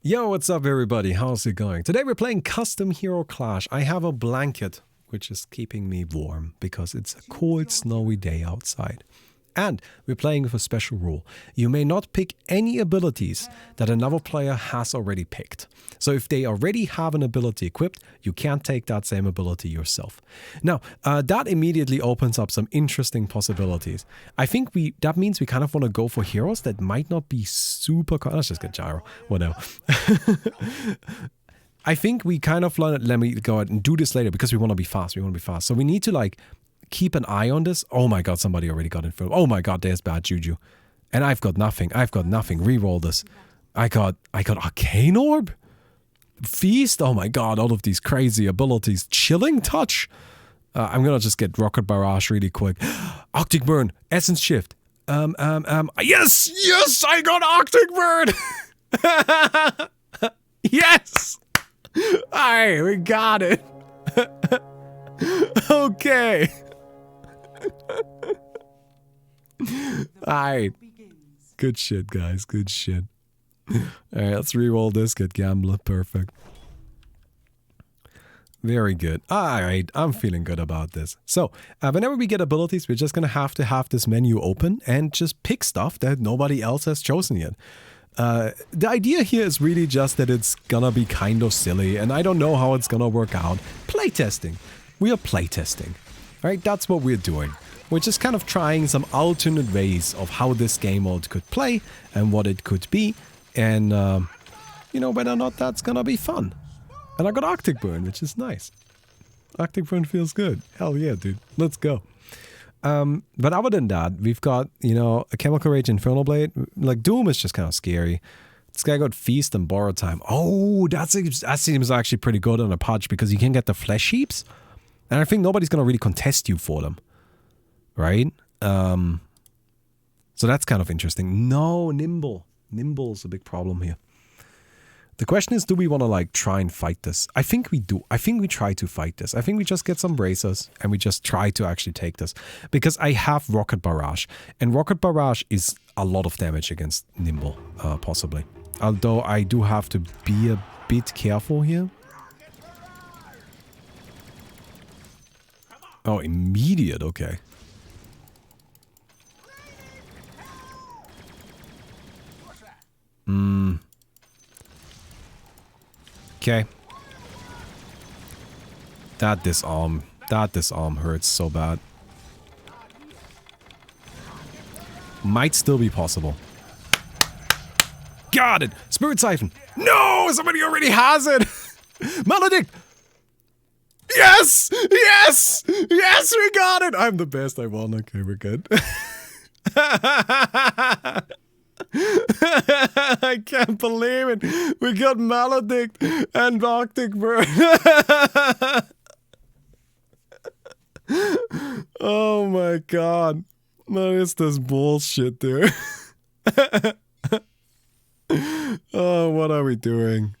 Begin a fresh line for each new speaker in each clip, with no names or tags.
Yo, what's up everybody? How's it going? Today we're playing Custom Hero Clash. I have a blanket, which is keeping me warm because it's a cold, snowy day outside. And we're playing with a special rule. You may not pick any abilities that another player has already picked. So if they already have an ability equipped, you can't take that same ability yourself. Now, that immediately opens up some interesting possibilities. I think that means we kind of want to go for heroes that might not be super... Let's just get Gyro. Whatever. I think we kind of let me go ahead and do this later because we want to be fast. So we need to like... keep an eye on this. Oh my god, somebody already got in front. Oh my god, there's bad juju. And I've got nothing. Reroll this. I got Arcane Orb? Feast? Oh my god, all of these crazy abilities. Chilling Touch? I'm gonna just get Rocket Barrage really quick. Arctic Burn. Essence Shift. Yes, I got Arctic Burn! Yes! Alright, we got it. Okay. Alright. Good shit, guys. Good shit. Alright, let's re-roll this. Get Gambler. Perfect. Very good. Alright, I'm feeling good about this. So, whenever we get abilities, we're just gonna have to have this menu open and just pick stuff that nobody else has chosen yet. The idea here is really just that it's gonna be kind of silly, and I don't know how it's gonna work out. Playtesting. We are playtesting. Right, that's what we're doing. We're just kind of trying some alternate ways of how this game mode could play and what it could be, and you know, whether or not that's gonna be fun. And I got Arctic Burn, which is nice. Arctic Burn feels good. Hell yeah, dude. Let's go. But other than that, we've got, you know, a Chemical Rage Infernal Blade. Like, Doom is just kind of scary. This guy got Feast and Borrow Time. Oh, that seems actually pretty good on a Pudge because you can get the Flesh Heaps. And I think nobody's going to really contest you for them. Right? So that's kind of interesting. No, Nimble. Nimble's a big problem here. The question is, do we want to like try and fight this? I think we do. I think we try to fight this. I think we just get some bracers and we just try to actually take this. Because I have Rocket Barrage. And Rocket Barrage is a lot of damage against Nimble, possibly. Although I do have to be a bit careful here. Oh, immediate, okay. Okay. That disarm hurts so bad. Might still be possible. Got it! Spirit Siphon! No! Somebody already has it! Maledict! Yes! Yes! Yes, we got it! I'm the best, I won. Okay, we're good. I can't believe it. We got Maledict and Arctic Burn. Oh my god. What is this bullshit, dude? Oh, what are we doing?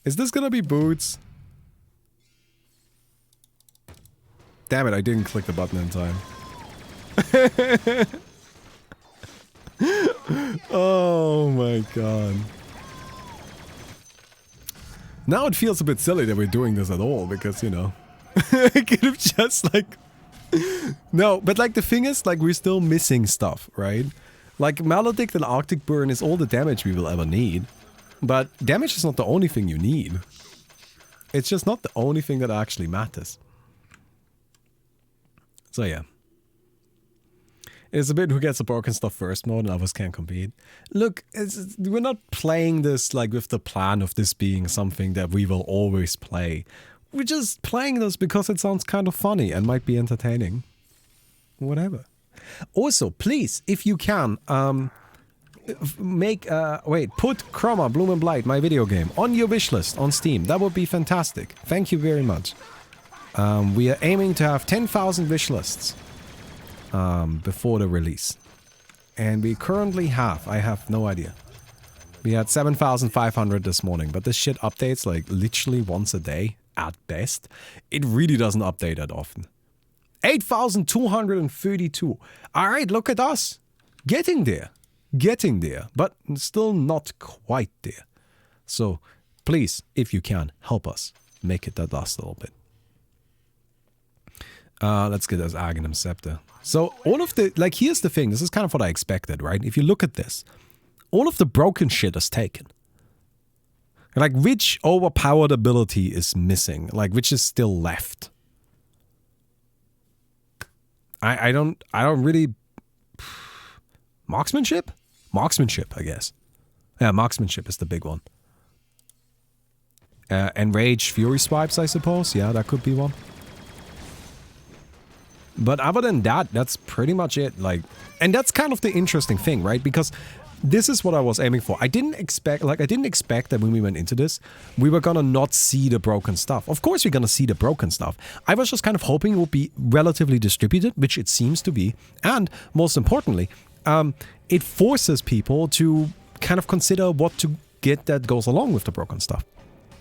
Is this gonna be boots? Damn it, I didn't click the button in time. Oh my god. Now it feels a bit silly that we're doing this at all, because, you know, I could have just like... No, but like the thing is, like, we're still missing stuff, right? Like, Maledict and Arctic Burn is all the damage we will ever need. But damage is not the only thing you need. It's just not the only thing that actually matters. So yeah. It's a bit who gets the broken stuff first mode and others can't compete. Look, we're not playing this like with the plan of this being something that we will always play. We're just playing this because it sounds kind of funny and might be entertaining. Whatever. Also, please, if you can, put Chroma, Bloom and Blight, my video game, on your wishlist on Steam. That would be fantastic. Thank you very much. We are aiming to have 10,000 wishlists before the release. And we currently have, I have no idea. We had 7,500 this morning, but this shit updates like literally once a day at best. It really doesn't update that often. 8,232. Alright, look at us. Getting there, but still not quite there. So please, if you can, help us make it that last little bit. Let's get this Aghanim Scepter. So all of the, like, here's the thing. This is kind of what I expected, right? If you look at this, all of the broken shit is taken. Like, which overpowered ability is missing? Like, which is still left? I don't really... Marksmanship? Marksmanship, I guess. Yeah, marksmanship is the big one. Enraged Fury Swipes, I suppose. Yeah, that could be one. But other than that, that's pretty much it. Like, and that's kind of the interesting thing, right? Because this is what I was aiming for. I didn't expect that when we went into this, we were gonna not see the broken stuff. Of course we're gonna see the broken stuff. I was just kind of hoping it would be relatively distributed, which it seems to be. And most importantly, it forces people to kind of consider what to get that goes along with the broken stuff.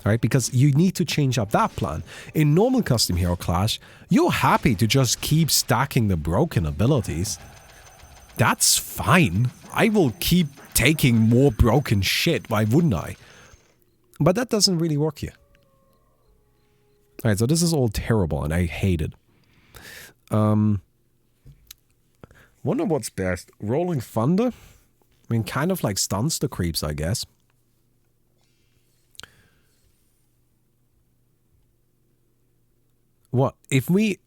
Right? Because you need to change up that plan. In normal Custom Hero Clash, you're happy to just keep stacking the broken abilities. That's fine. I will keep taking more broken shit, why wouldn't I? But that doesn't really work here. Alright, so this is all terrible and I hate it. Wonder what's best. Rolling Thunder? I mean, kind of like stuns the creeps, I guess. What? If we...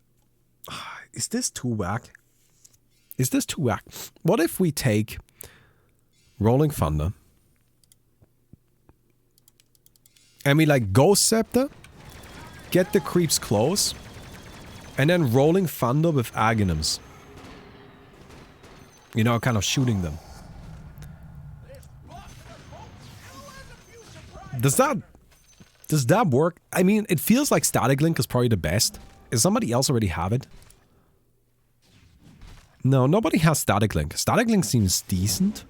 Is this too whack? Is this too whack? What if we take Rolling Thunder and we like Ghost Scepter, get the creeps close, and then Rolling Thunder with Aghanims. You know, kind of shooting them. Does that work? I mean, it feels like Static Link is probably the best. Does somebody else already have it? No, nobody has Static Link. Static Link seems decent.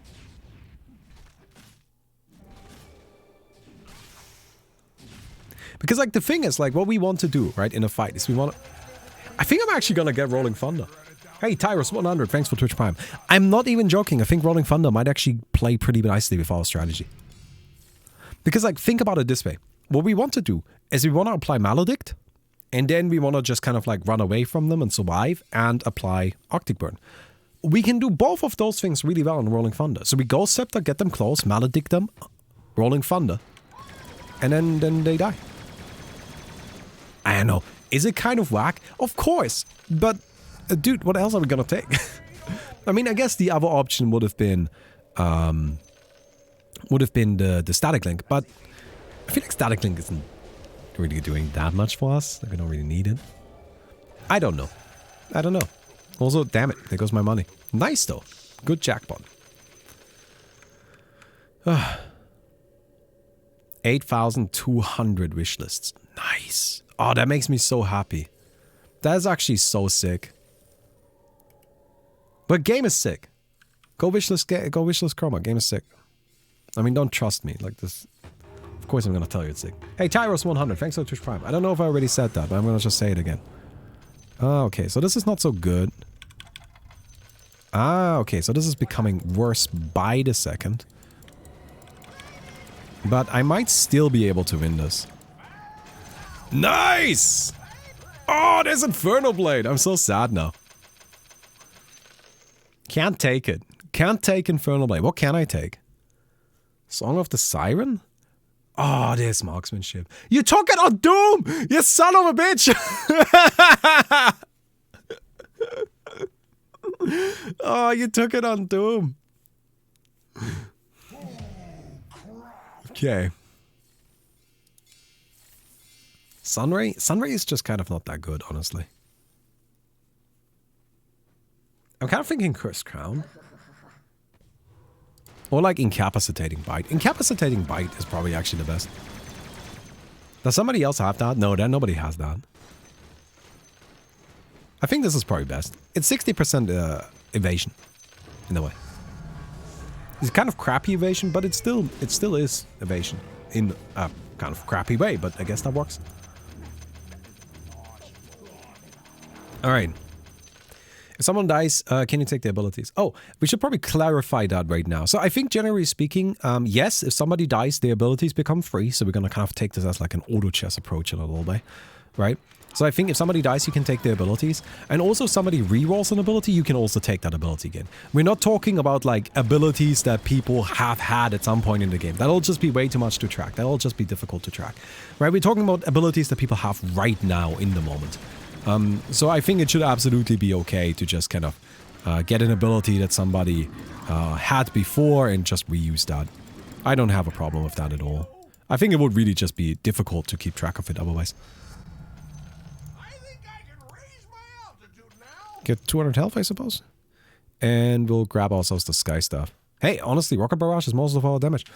Because, like, the thing is, like, what we want to do, right, in a fight is we want to... I think I'm actually gonna get Rolling Thunder. Hey, Tyrus100, thanks for Twitch Prime. I'm not even joking. I think Rolling Thunder might actually play pretty nicely with our strategy. Because, like, think about it this way. What we want to do is we want to apply Maledict, and then we want to just kind of, like, run away from them and survive, and apply Arctic Burn. We can do both of those things really well in Rolling Thunder. So we Ghost Scepter, get them close, Maledict them, Rolling Thunder, and then they die. I don't know. Is it kind of whack? Of course. But, dude, what else are we gonna take? I mean, I guess the other option would have been the Static Link, but I feel like Static Link isn't really doing that much for us. Like, we don't really need it. I don't know. I don't know. Also, damn it, there goes my money. Nice, though. Good jackpot. 8,200 wish lists. Nice. Oh, that makes me so happy. That is actually so sick. But game is sick. Go wishlist Chroma. Game is sick. I mean, don't trust me like this. Of course I'm gonna tell you it's sick. Hey, Tyros100, thanks for Twitch Prime. I don't know if I already said that, but I'm gonna just say it again. Ah, okay, so this is not so good. Ah, okay, so this is becoming worse by the second. But I might still be able to win this. Nice! Oh, there's Inferno Blade. I'm so sad now. Can't take it. Can't take Inferno Blade. What can I take? Song of the Siren? Oh, there's marksmanship. You took it on Doom! You son of a bitch! Oh, you took it on Doom. Okay. Sunray? Sunray is just kind of not that good, honestly. I'm kind of thinking Cursed Crown. Or like Incapacitating Bite. Incapacitating Bite is probably actually the best. Does somebody else have that? No, nobody has that. I think this is probably best. It's 60% evasion, in a way. It's kind of crappy evasion, but it still is evasion. In a kind of crappy way, but I guess that works. Alright. If someone dies, can you take the abilities? Oh, we should probably clarify that right now. So I think generally speaking, yes, if somebody dies, the abilities become free. So we're going to kind of take this as like an auto chess approach in a little way, right? So I think if somebody dies, you can take the abilities. And also somebody rerolls an ability, you can also take that ability again. We're not talking about like abilities that people have had at some point in the game. That'll just be way too much to track. That'll just be difficult to track, right? We're talking about abilities that people have right now in the moment. So I think it should absolutely be okay to just kind of get an ability that somebody had before and just reuse that. I don't have a problem with that at all. I think it would really just be difficult to keep track of it otherwise. Get 200 health, I suppose. And we'll grab ourselves the sky stuff. Hey, honestly, Rocket Barrage is most of our damage.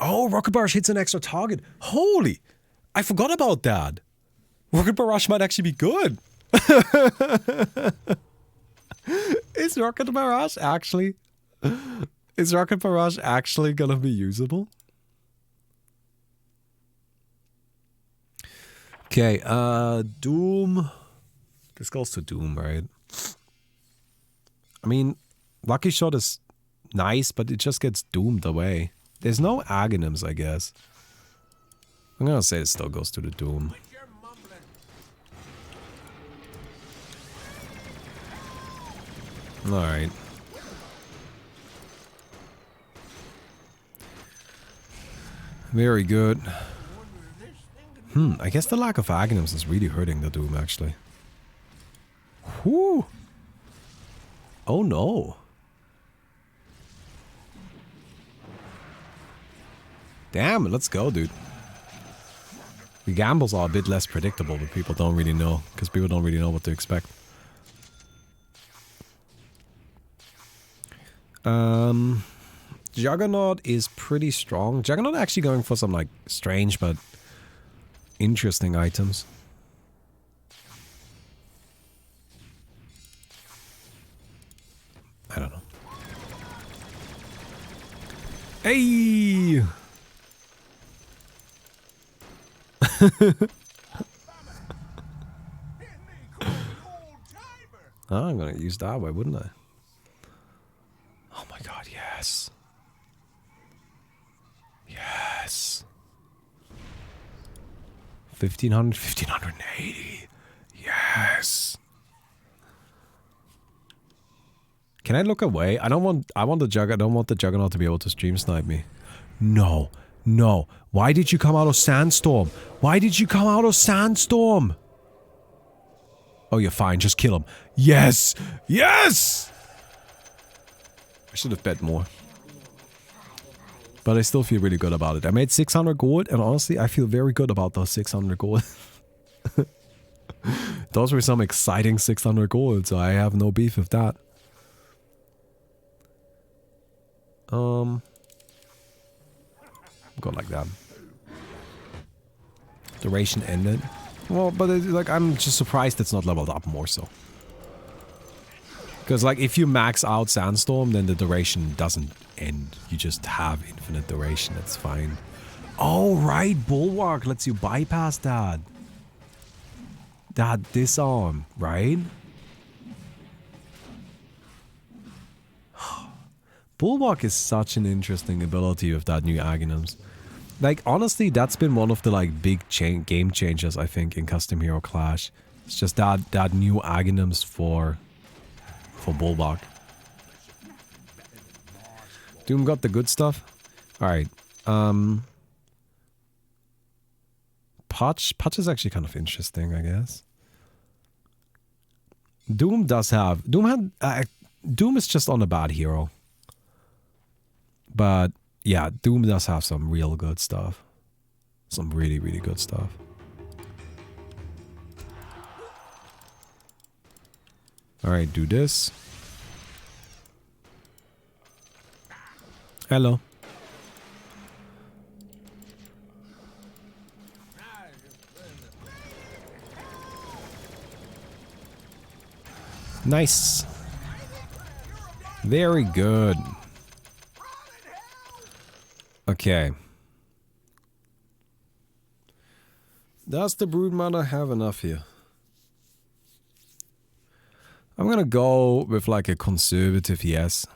Oh, Rocket Barrage hits an extra target. Holy! I forgot about that. Rocket Barrage might actually be good. Is Rocket Barrage actually gonna be usable? Okay, Doom. This goes to Doom, right? I mean, Lucky Shot is nice, but it just gets doomed away. There's no Aghanims, I guess. I'm gonna say it still goes to the Doom. Alright. Very good. I guess the lack of Aghanims is really hurting the Doom, actually. Whew. Oh no. Damn, let's go, dude. The gambles are a bit less predictable, but people don't really know, because people don't really know what to expect. Juggernaut is pretty strong. Juggernaut actually going for some, like, strange but interesting items. I don't know. Hey! Oh, I'm gonna use that way, wouldn't I? Oh my god, yes. Yes. 1500, 1580. Yes. Can I look away? I don't want the Juggernaut to be able to stream snipe me. No. No. Why did you come out of Sandstorm? Why did you come out of Sandstorm? Oh, you're fine. Just kill him. Yes! Yes! I should have bet more. But I still feel really good about it. I made 600 gold, and honestly, I feel very good about those 600 gold. Those were some exciting 600 gold, so I have no beef with that. Go like that. Duration ended. Well, but like I'm just surprised it's not leveled up more so. Because like if you max out Sandstorm, then the duration doesn't end. You just have infinite duration. That's fine. Oh right, Bulwark lets you bypass that. That disarm, right? Bulwark is such an interesting ability with that new Aghanims. Like, honestly, that's been one of the, like, big game changers, I think, in Custom Hero Clash. It's just that new Aghanims for Bulwark. Doom got the good stuff? Alright. Patch is actually kind of interesting, I guess. Doom does have... Doom is just on a bad hero. But, yeah, Doom does have some real good stuff. Some really, really good stuff. Alright, do this. Hello. Nice. Very good. Okay. Does the Broodmother have enough here? I'm gonna go with like a conservative yes.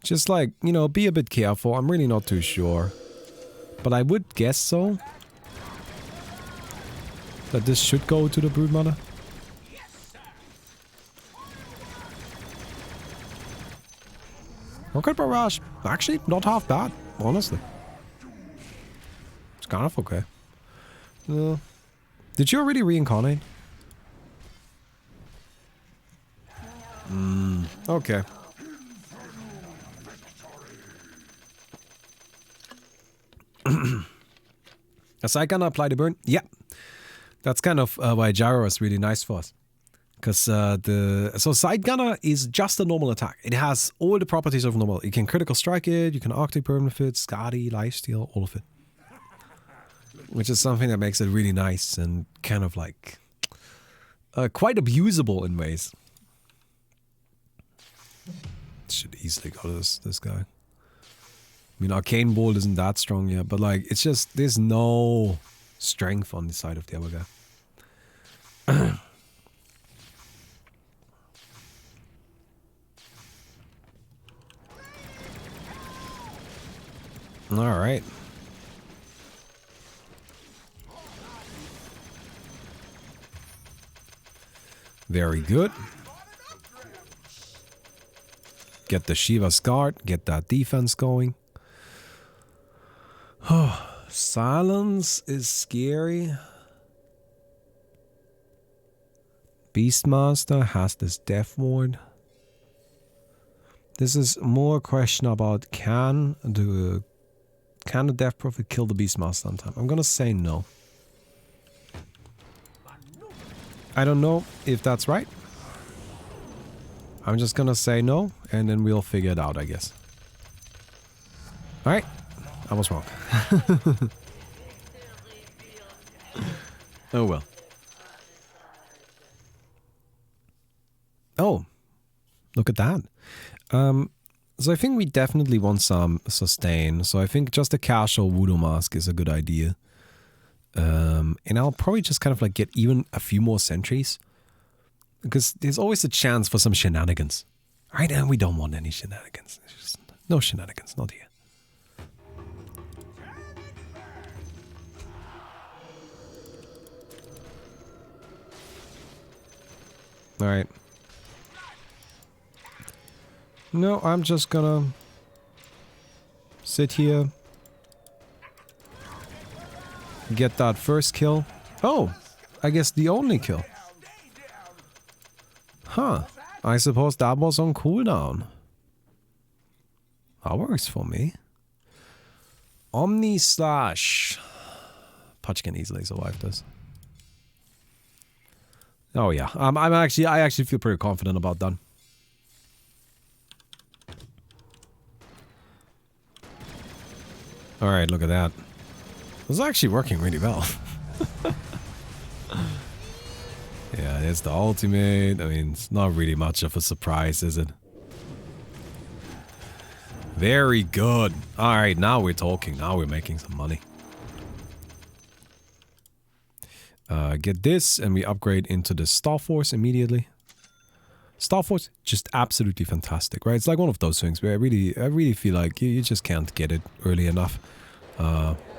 Just like, you know, be a bit careful. I'm really not too sure. But I would guess so. That this should go to the Broodmother. Okay, Barrage. Actually, not half bad, honestly. It's kind of okay. Did you already reincarnate? Okay. Is I gonna apply the burn? Yeah. That's kind of why Gyro is really nice for us. Because so Side Gunner is just a normal attack. It has all the properties of normal. You can critical strike it, you can Arctic Permanent Fit, Skadi, Lifesteal, all of it. Which is something that makes it really nice and kind of like quite abusable in ways. Should easily go to this guy. I mean, Arcane Bolt isn't that strong yet, but like, it's just, there's no strength on the side of the other guy. Alright. Very good. Get the Shiva's Guard, get that defense going. Silence is scary. Beastmaster has this Death Ward. This is more a question about can the Death Prophet kill the Beastmaster on time? I'm gonna say no. I don't know if that's right. I'm just gonna say no, and then we'll figure it out, I guess. Alright. I was wrong. Oh well. Oh. Look at that. So I think we definitely want some sustain. So I think just a casual Voodoo Mask is a good idea. And I'll probably just kind of like get even a few more sentries. Because there's always a chance for some shenanigans. Right now we don't want any shenanigans. There's just no shenanigans, not here. Alright. No, I'm just gonna sit here. Get that first kill. Oh, I guess the only kill. Huh. I suppose that was on cooldown. That works for me. Omni Slash. Putch can easily survive this. Oh yeah, I actually feel pretty confident about that. All right, look at that. This is actually working really well. Yeah, it's the ultimate. I mean, it's not really much of a surprise, is it? Very good. All right, now we're talking. Now we're making some money. Get this, and we upgrade into the Star Force immediately. Star Force, just absolutely fantastic, right? It's like one of those things where I really feel like you just can't get it early enough.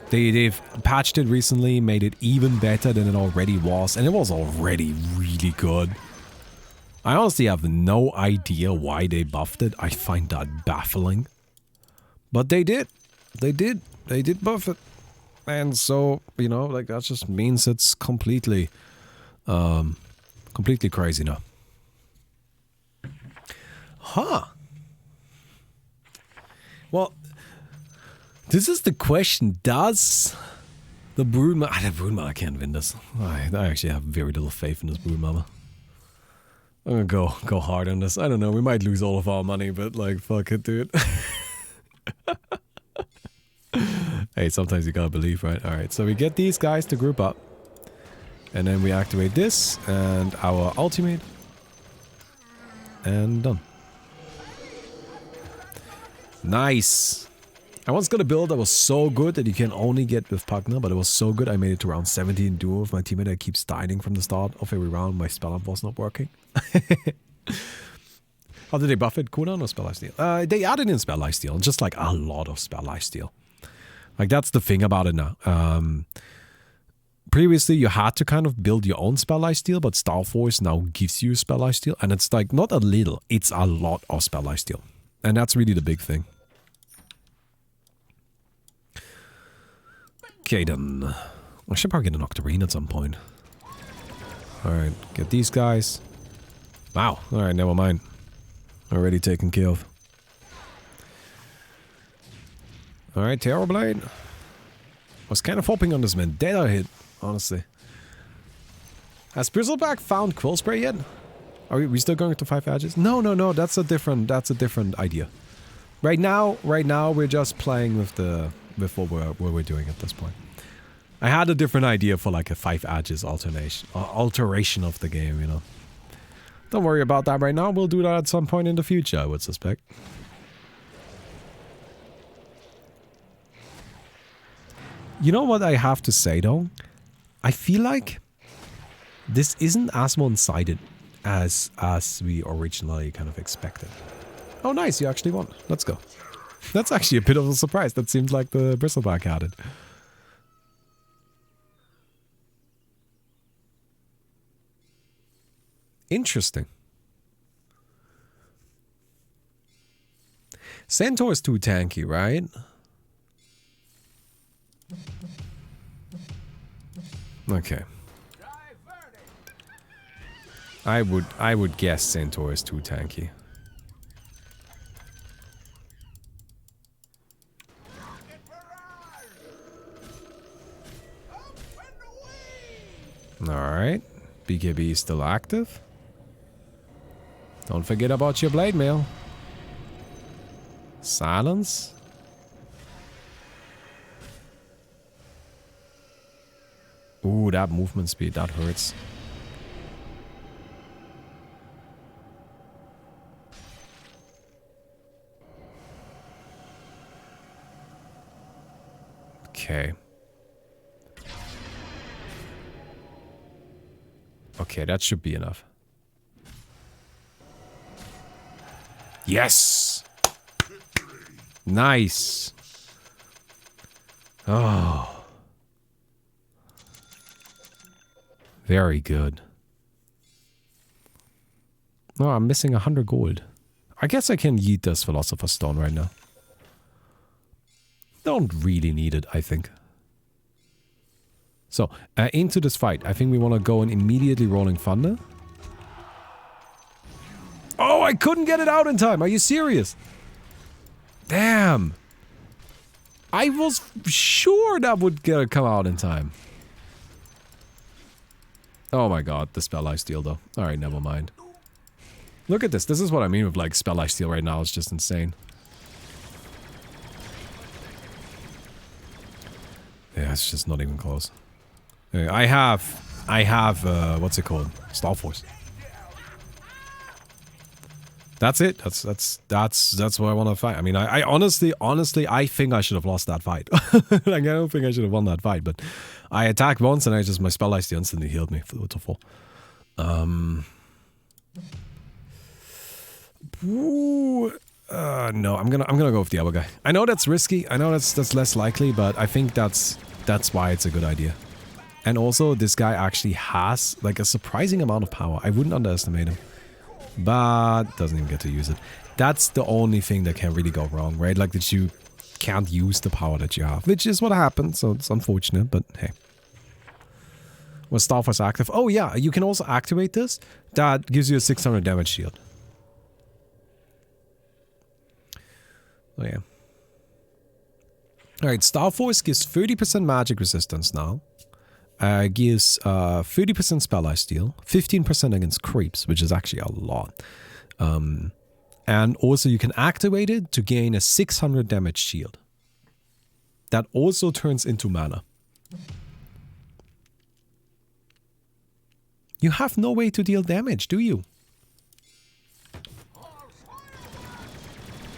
They've patched it recently, made it even better than it already was, and it was already really good. I honestly have no idea why they buffed it. I find that baffling. But they did. They did buff it. And so, you know, like that just means it's completely crazy now. Huh. Well, this is the question. Does the Broodmother... The Broodmother can't win this. I actually have very little faith in this Broodmother. I'm gonna go hard on this. I don't know, we might lose all of our money, but like, fuck it, dude. Hey, sometimes you gotta believe, right? Alright, so we get these guys to group up. And then we activate this and our ultimate. And done. Nice. I once got a build that was so good that you can only get with Pugner, but it was so good I made it to round 17 duo with my teammate that keeps dying from the start of every round. My spell up was not working. How did they buff it? Cooldown or spell lifesteal? They added in spell lifesteal, just like a lot of spell lifesteal. Like that's the thing about it now. Previously you had to kind of build your own spell lifesteal, but Star Force now gives you spell lifesteal, and it's like not a little, it's a lot of spell lifesteal. And that's really the big thing. Okay then. I should probably get an Octarine at some point. Alright, get these guys. Wow, alright, never mind. Already taken care of. Alright, Terrorblade. Was kind of hoping on this Vendetta hit, honestly. Has Bristleback found Quill Spray yet? Are we still going to 5 edges? No, no, no, that's a different idea. Right now we're just playing with what we're doing at this point. I had a different idea for like a 5 edges alteration of the game, you know. Don't worry about that right now. We'll do that at some point in the future, I would suspect. You know what I have to say though? I feel like this isn't as one-sided as we originally kind of expected. Oh nice, you actually won. Let's go. That's actually a bit of a surprise. That seems like the Bristleback had it. Interesting. Centaur is too tanky, right? Okay. I would guess Centaur is too tanky. Alright. BKB is still active. Don't forget about your blade mail. Silence. Ooh, that movement speed, that hurts. Okay. Okay, that should be enough. Yes! Nice! Oh. Very good. Oh, I'm missing 100 gold. I guess I can yeet this Philosopher's Stone right now. Don't really need it, I think. So, into this fight. I think we want to go in immediately Rolling Thunder. Oh, I couldn't get it out in time. Are you serious? Damn. I was sure that would come out in time. Oh my god, the spell lifesteal though. Alright, never mind. Look at this. This is what I mean with like spell lifesteal right now. It's just insane. Yeah, it's just not even close. I have, what's it called? Star Force. That's it. That's what I want to fight. I mean, I honestly, I think I should have lost that fight. Like, I don't think I should have won that fight, but I attacked once and my spell lifesteal instantly healed me to full. No, I'm gonna go with the other guy. I know that's risky. I know that's less likely, but I think that's why it's a good idea. And also, this guy actually has like a surprising amount of power. I wouldn't underestimate him. But doesn't even get to use it. That's the only thing that can really go wrong, right? Like that you can't use the power that you have, which is what happened, so it's unfortunate, but hey. Was Star Force active? Oh yeah, you can also activate this. That gives you a 600 damage shield. Oh yeah. Alright, Star Force gives 30% magic resistance now. Gives 30% spell lifesteal, 15% against creeps, which is actually a lot. And also you can activate it to gain a 600 damage shield. That also turns into mana. You have no way to deal damage, do you?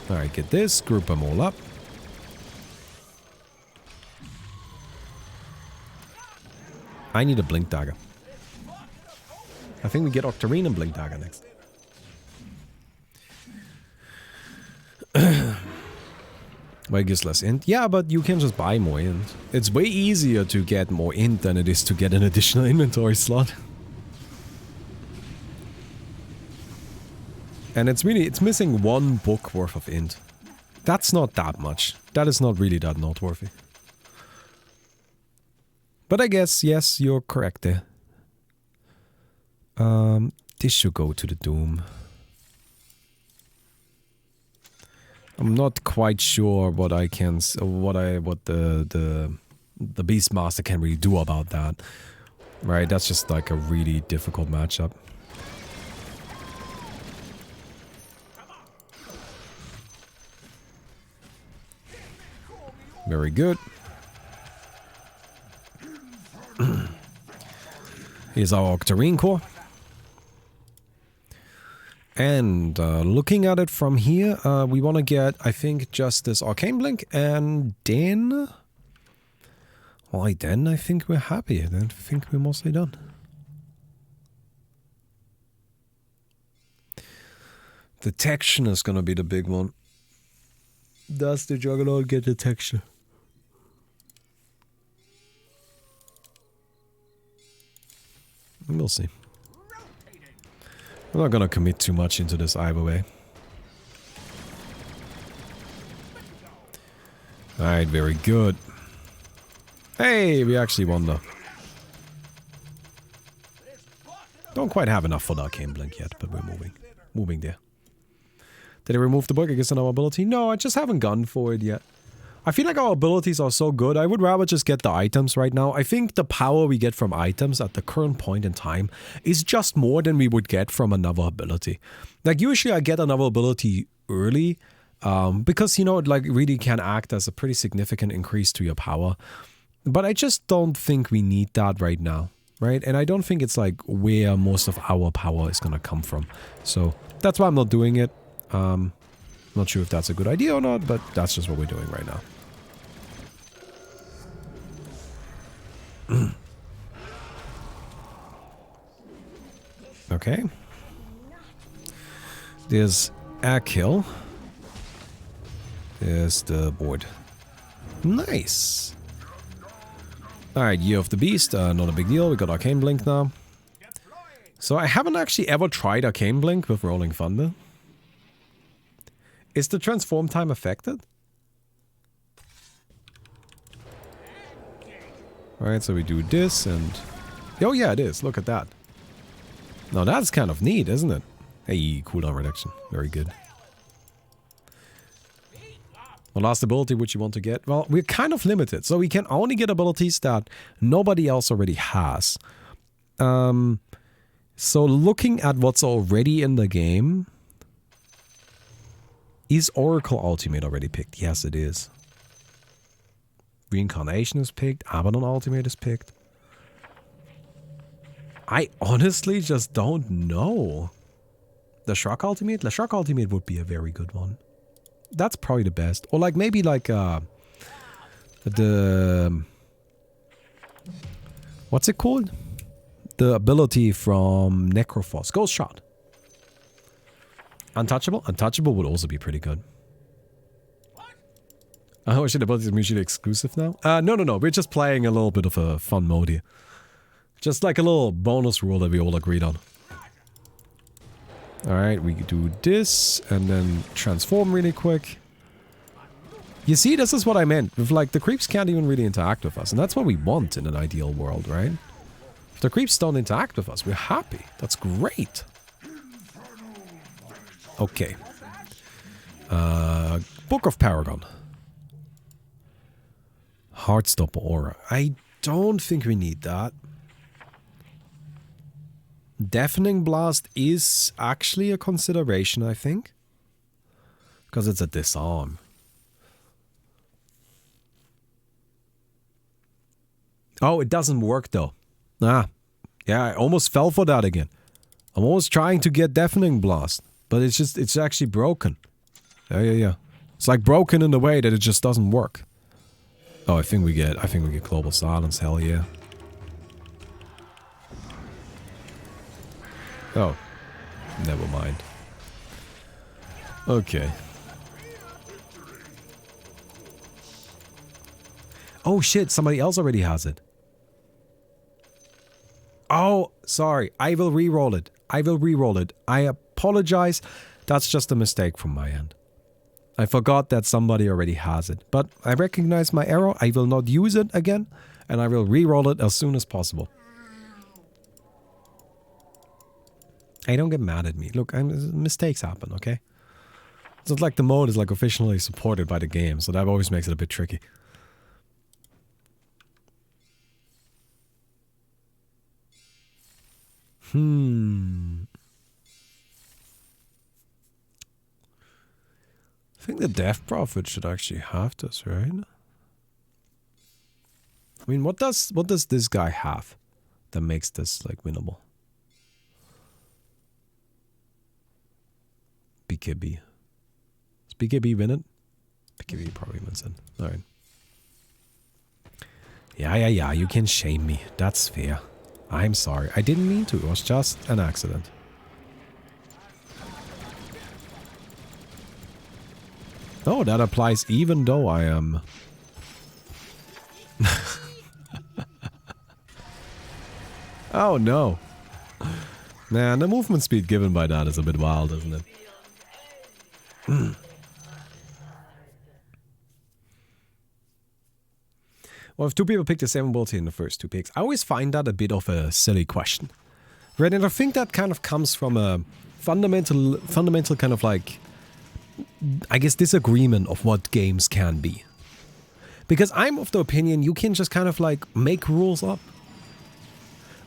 Alright, get this, group them all up. I need a Blink Dagger. I think we get Octarine and Blink Dagger next. But it gives less int. Yeah, but you can just buy more int. It's way easier to get more int than it is to get an additional inventory slot. And it's missing one book worth of int. That's not that much. That is not really that noteworthy. But I guess, yes, you're correct there. This should go to the Doom. I'm not quite sure what I can, what the Beastmaster can really do about that. Right, that's just like a really difficult matchup. Very good. Here's our Octarine Core. And looking at it from here, we want to get, I think, just this Arcane Blink, and then... Why then? I think we're happy. I think we're mostly done. Detection is going to be the big one. Does the Juggernaut get detection? We'll see. I'm not gonna commit too much into this either way. Alright, very good. Hey, we actually won though. Don't quite have enough for the Arcane Blink yet, but we're moving. Moving there. Did I remove the book against another ability? No, I just haven't gone for it yet. I feel like our abilities are so good, I would rather just get the items right now. I think the power we get from items at the current point in time is just more than we would get from another ability. Like, usually I get another ability early, because, you know, it like really can act as a pretty significant increase to your power. But I just don't think we need that right now, right? And I don't think it's like where most of our power is gonna come from. So that's why I'm not doing it. Not sure if that's a good idea or not, but that's just what we're doing right now. Okay. There's a kill. There's the board. Nice. Alright, Year of the Beast. Not a big deal. We got Arcane Blink now. So I haven't actually ever tried Arcane Blink with Rolling Thunder. Is the transform time affected? Alright, so we do this and... Oh yeah, it is. Look at that. Now that's kind of neat, isn't it? Hey, cooldown reduction. Very good. The last ability which you want to get? Well, we're kind of limited. So we can only get abilities that nobody else already has. So looking at what's already in the game... Is Oracle Ultimate already picked? Yes, it is. Reincarnation is picked. Abaddon Ultimate is picked. I honestly just don't know. The Shrug Ultimate? The Shrug Ultimate would be a very good one. That's probably the best. Or like maybe like the... What's it called? The ability from Necrophos. Ghost Shot. Untouchable? Untouchable would also be pretty good. Oh shit, abilities are mutually exclusive now? No. We're just playing a little bit of a fun mode here. Just like a little bonus rule that we all agreed on. Alright, we do this and then transform really quick. You see, this is what I meant. With like, the creeps can't even really interact with us. And that's what we want in an ideal world, right? If the creeps don't interact with us, we're happy. That's great. Okay. Book of Paragon. Heartstopper Aura. I don't think we need that. Deafening Blast is actually a consideration, I think. Because it's a disarm. Oh, it doesn't work though. Ah. Yeah, I almost fell for that again. I'm almost trying to get Deafening Blast. But it's actually broken. Yeah. It's like broken in the way that it just doesn't work. Oh, I think we get Global Silence, hell yeah. Oh. Never mind. Okay. Oh shit, somebody else already has it. Oh, sorry. I will re-roll it. I will re-roll it. I apologize. That's just a mistake from my end. I forgot that somebody already has it. But I recognize my error. I will not use it again. And I will re-roll it as soon as possible. Hey, don't get mad at me. Look, mistakes happen, okay? It's not like the mode is like officially supported by the game, so that always makes it a bit tricky. I think the Death Prophet should actually have this, right? I mean, what does this guy have that makes this like winnable? BKB. Does BKB win it? BKB probably wins it. Alright. Yeah, you can shame me. That's fair. I'm sorry. I didn't mean to. It was just an accident. Oh, that applies even though I am... Oh no. Man, the movement speed given by that is a bit wild, isn't it? Well, if two people pick the same ability in the first two picks, I always find that a bit of a silly question. Right, and I think that kind of comes from a fundamental kind of like, I guess, disagreement of what games can be. Because I'm of the opinion you can just kind of like make rules up.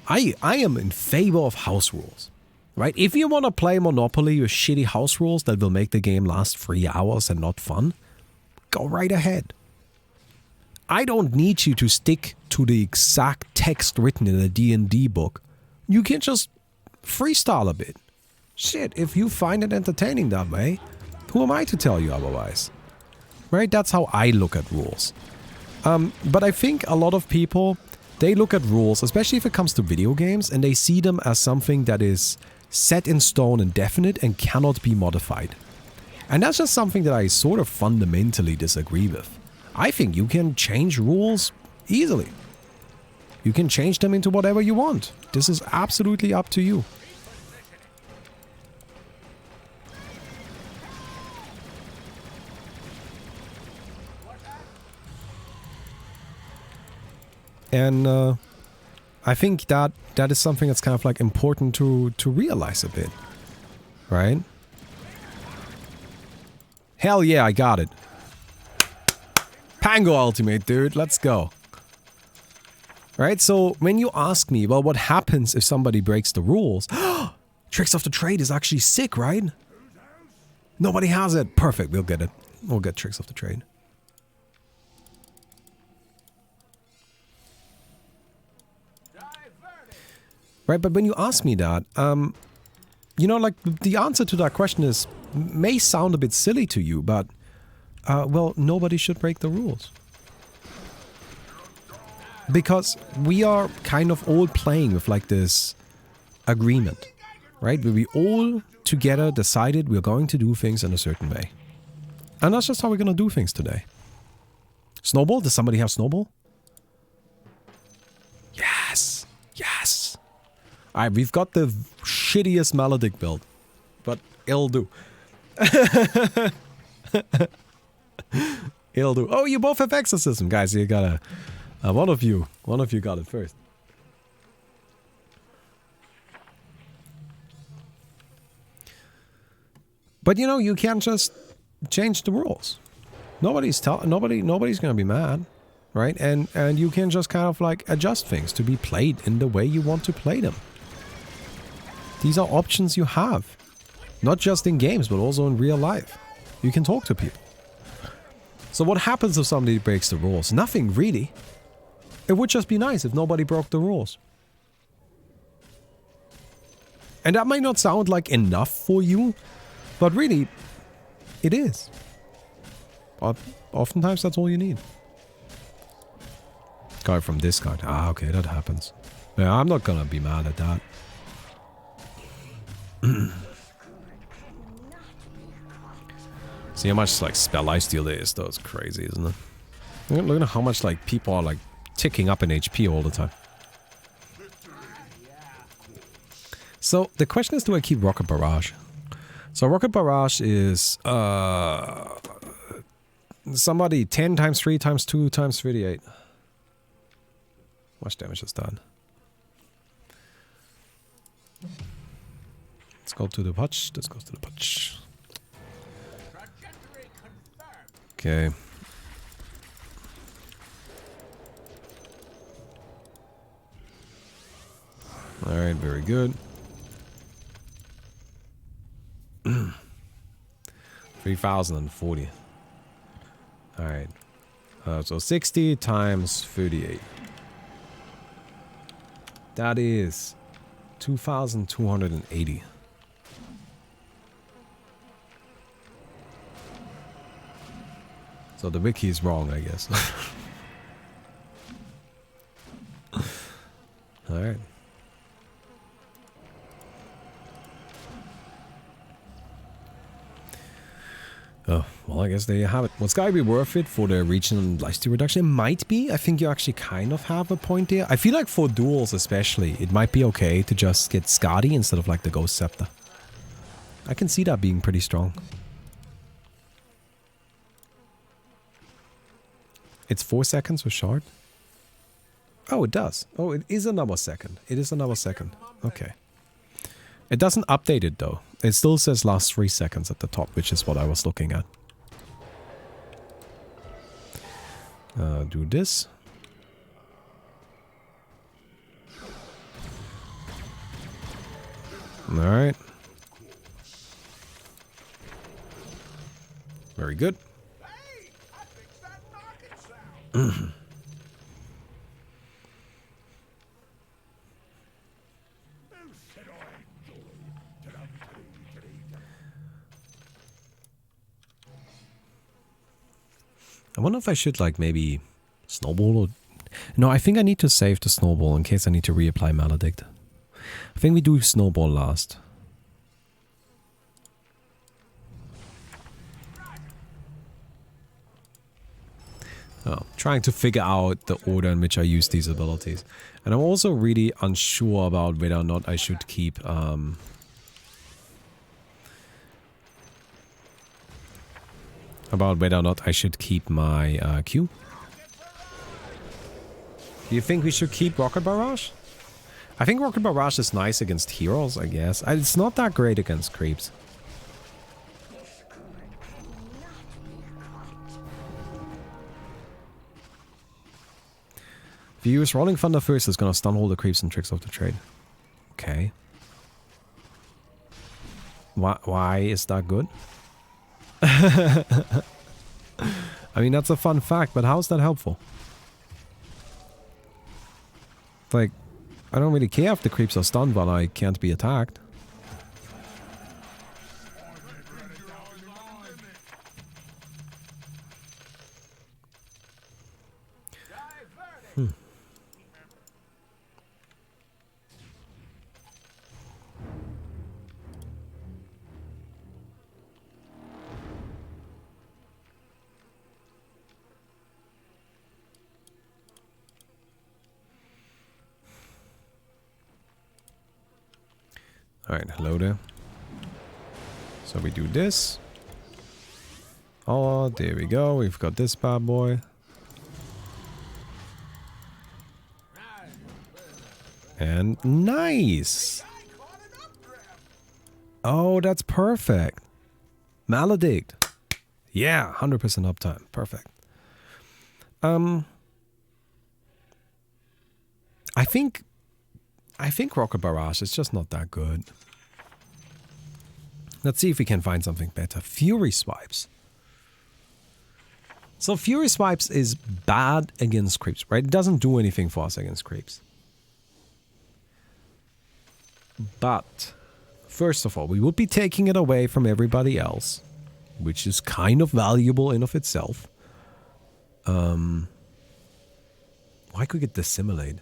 I am in favor of house rules. Right? If you want to play Monopoly with shitty house rules that will make the game last 3 hours and not fun, go right ahead. I don't need you to stick to the exact text written in a D&D book. You can just freestyle a bit. Shit, if you find it entertaining that way, who am I to tell you otherwise? Right? That's how I look at rules. But I think a lot of people, they look at rules, especially if it comes to video games, and they see them as something that is set in stone and definite and cannot be modified. And that's just something that I sort of fundamentally disagree with. I think you can change rules easily. You can change them into whatever you want. This is absolutely up to you. And I think that is something that's kind of like important to realize a bit, right? Hell yeah, I got it. Pango Ultimate, dude, let's go. Right, so when you ask me, well, what happens if somebody breaks the rules? Tricks of the Trade is actually sick, right? Nobody has it. Perfect, we'll get it. We'll get Tricks of the Trade. Right, but when you ask me that, you know, like, the answer to that question is, may sound a bit silly to you, but, well, nobody should break the rules. Because we are kind of all playing with, like, this agreement, right? Where we all together decided we're going to do things in a certain way. And that's just how we're gonna do things today. Snowball? Does somebody have Snowball? Yes! Yes! Alright, we've got the shittiest Maledict build. But it'll do. It'll do. Oh, you both have Exorcism, guys. You gotta... one of you got it first. But you know, you can't just change the rules. Nobody's gonna be mad, right? And you can just kind of like adjust things to be played in the way you want to play them. These are options you have, not just in games, but also in real life. You can talk to people. So what happens if somebody breaks the rules? Nothing really. It would just be nice if nobody broke the rules. And that might not sound like enough for you, but really, it is. But oftentimes that's all you need. Card from discard. Ah, okay, that happens. Yeah, I'm not gonna be mad at that. See how much like spell lifesteal there is though. It's crazy, isn't it? Look at how much like people are like ticking up in HP all the time. So the question is, do I keep Rocket Barrage? So Rocket Barrage is somebody 10 times 3 times 2 times 38. Much damage is done. Let's go to the punch. This goes to the punch. Okay. Alright, very good. 3040. Alright. So 60 times 38. That is 2280. So the wiki is wrong, I guess. Alright. Oh, well, I guess there you have it. What's gotta be worth it for the regional lifesteal reduction? It might be. I think you actually kind of have a point there. I feel like for duels especially, it might be okay to just get Skadi instead of like the Ghost Scepter. I can see that being pretty strong. It's 4 seconds with shard? Oh, it does. Oh, it is another second. It is another second. Okay. It doesn't update it though. It still says last 3 seconds at the top, which is what I was looking at. Do this. Alright. Very good. I wonder if I should like maybe snowball or... No, I think I need to save the snowball in case I need to reapply Maledict. I think we do snowball last. Oh, trying to figure out the order in which I use these abilities. And I'm also really unsure about whether or not I should keep... about whether or not I should keep my Q. Do you think we should keep Rocket Barrage? I think Rocket Barrage is nice against heroes, I guess. It's not that great against creeps. If you use Rolling Thunder first, it's gonna stun all the creeps and tricks off the trade. Okay. Why is that good? I mean, that's a fun fact, but how's that helpful? Like, I don't really care if the creeps are stunned, but I can't be attacked. Alright, hello there. So we do this. Oh, there we go. We've got this bad boy. And nice! Oh, that's perfect. Maledict. Yeah, 100% uptime. Perfect. I think Rocket Barrage is just not that good. Let's see if we can find something better. Fury Swipes. So Fury Swipes is bad against creeps, right? It doesn't do anything for us against creeps. But, first of all, we would be taking it away from everybody else, which is kind of valuable in of itself. Why could we get Dissimulate?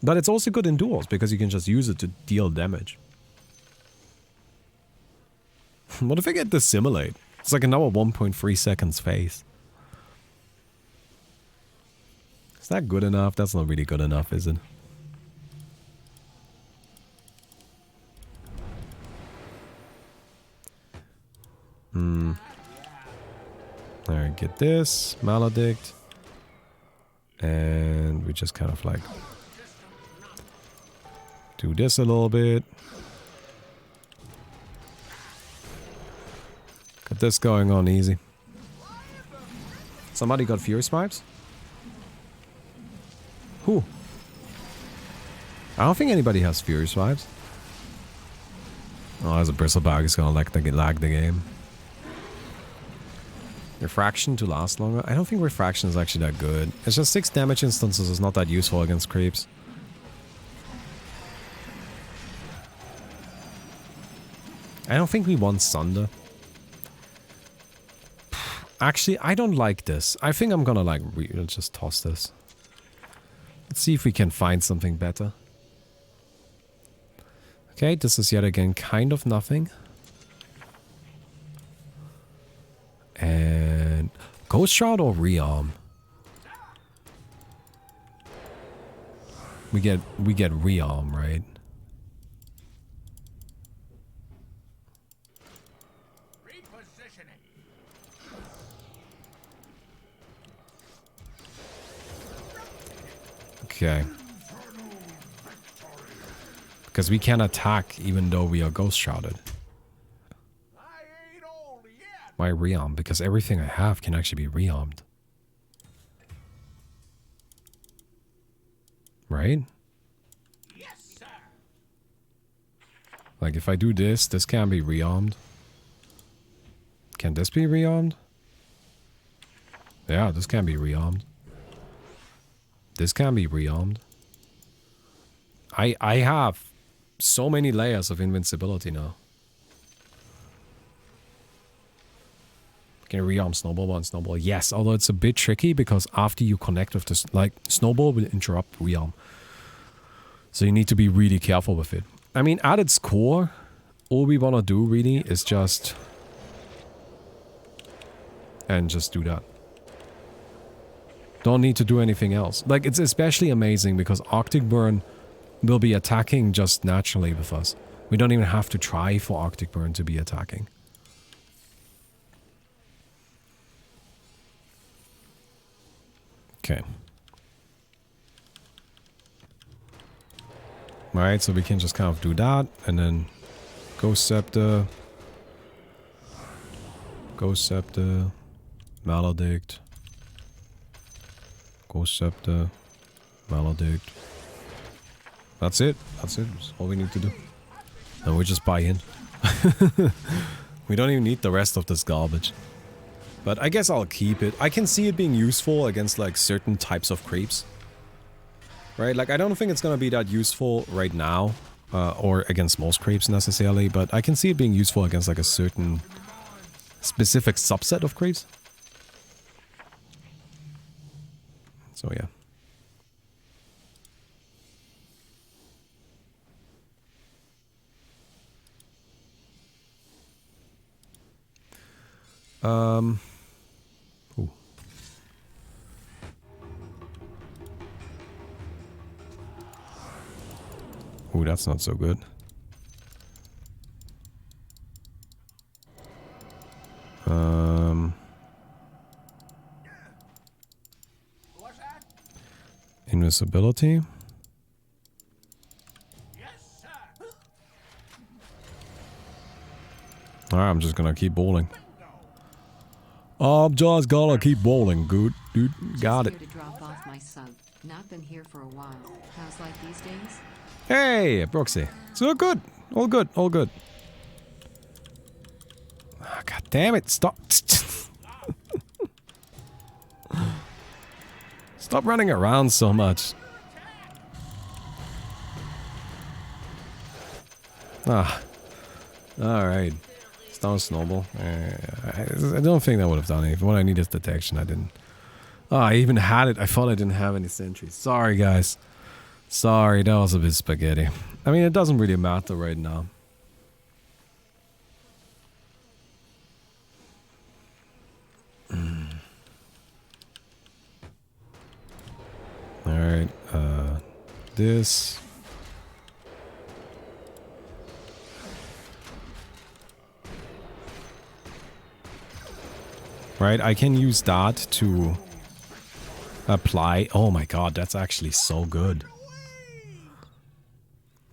But it's also good in duels because you can just use it to deal damage. What if I get this simulate? It's like another 1.3 seconds phase. Is that good enough? That's not really good enough, is it? Alright, get this. Maledict. And we just kind of like do this a little bit. Got this going on easy. Somebody got Fury Swipes? Who? I don't think anybody has Fury Swipes. Oh, there's a Bristleback. It's gonna lag the game. Refraction to last longer? I don't think Refraction is actually that good. It's just 6 damage instances is not that useful against creeps. I don't think we want Sunder. Actually, I don't like this. I think I'm gonna like just toss this. Let's see if we can find something better. Okay, this is yet again kind of nothing. And Ghost Shroud or Rearm? We get Rearm, right? Okay. Because we can attack even though we are Ghost Shrouded. Why Rearm? Because everything I have can actually be rearmed. Right? Yes, sir. Like if I do this, this can be rearmed. Can this be rearmed? Yeah, this can be rearmed. This can be rearmed. I have so many layers of invincibility now. Can rearm Snowball 1, Snowball? Yes, although it's a bit tricky because after you connect with this, like, Snowball will interrupt rearm. So you need to be really careful with it. I mean, at its core, all we want to do really is just... and just do that. Don't need to do anything else. Like, it's especially amazing because Arctic Burn will be attacking just naturally with us. We don't even have to try for Arctic Burn to be attacking. Okay. Alright, so we can just kind of do that, and then Ghost Scepter, Maledict, Ghost Scepter, Maledict. That's it. That's it. That's all we need to do. And we just buy in. We don't even need the rest of this garbage. But I guess I'll keep it. I can see it being useful against like certain types of creeps. Right? Like I don't think it's gonna be that useful right now. Or against most creeps necessarily. But I can see it being useful against like a certain specific subset of creeps. So yeah. Ooh. Ooh, that's not so good. Invisibility. Alright, I'm just gonna keep bowling. I'm just gonna keep bowling, good dude. Got it.
To drop off my son. Not been here for a while. How's life these days?
Hey, Broxy. It's all good. All good. All good. Oh, God damn it. Stop. Stop running around so much. Ah. Alright. Down Snowball. I don't think that would have done anything. What I need is detection. I didn't. Oh, I even had it. I thought I didn't have any sentries. Sorry, guys. Sorry, that was a bit spaghetti. I mean, it doesn't really matter right now. Alright, this. Right, I can use that to apply. Oh my god, that's actually so good.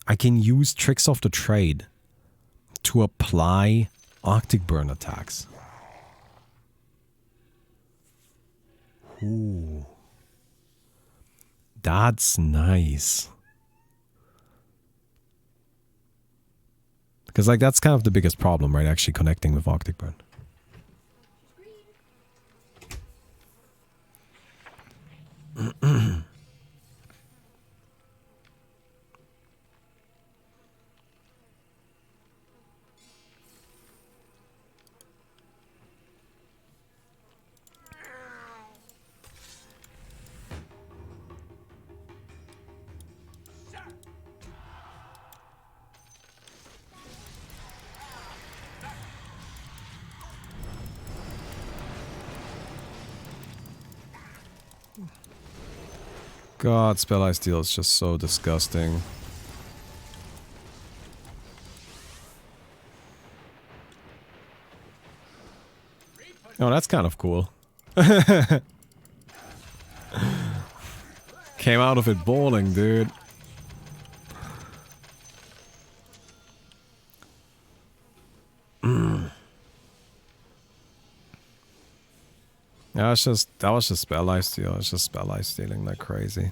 I can use Tricks of the Trade to apply Arctic Burn attacks. Ooh. That's nice. Because, like, that's kind of the biggest problem, right? Actually connecting with Arctic Burn. God, Spell Ice Steel is just so disgusting. Oh, that's kind of cool. Came out of it bowling, dude. Yeah, that was just Spell Life Steal. It's just Spell Life Stealing like crazy.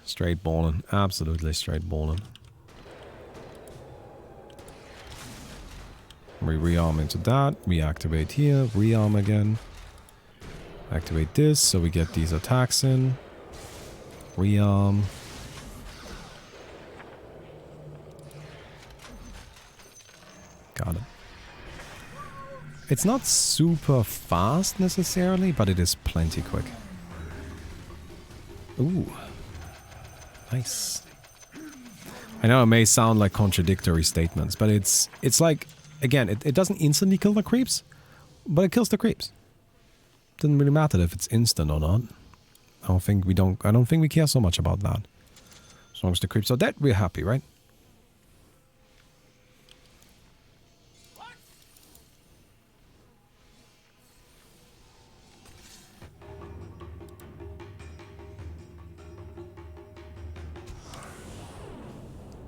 Straight bowling. Absolutely straight bowling. We rearm into that. We activate here. Rearm again. Activate this so we get these attacks in. Rearm. Got it. It's not super fast necessarily, but it is plenty quick. Ooh. Nice. I know it may sound like contradictory statements, but it's like, again, it doesn't instantly kill the creeps, but it kills the creeps. Doesn't really matter if it's instant or not. I don't think we care so much about that. As long as the creeps are dead, we're happy, right?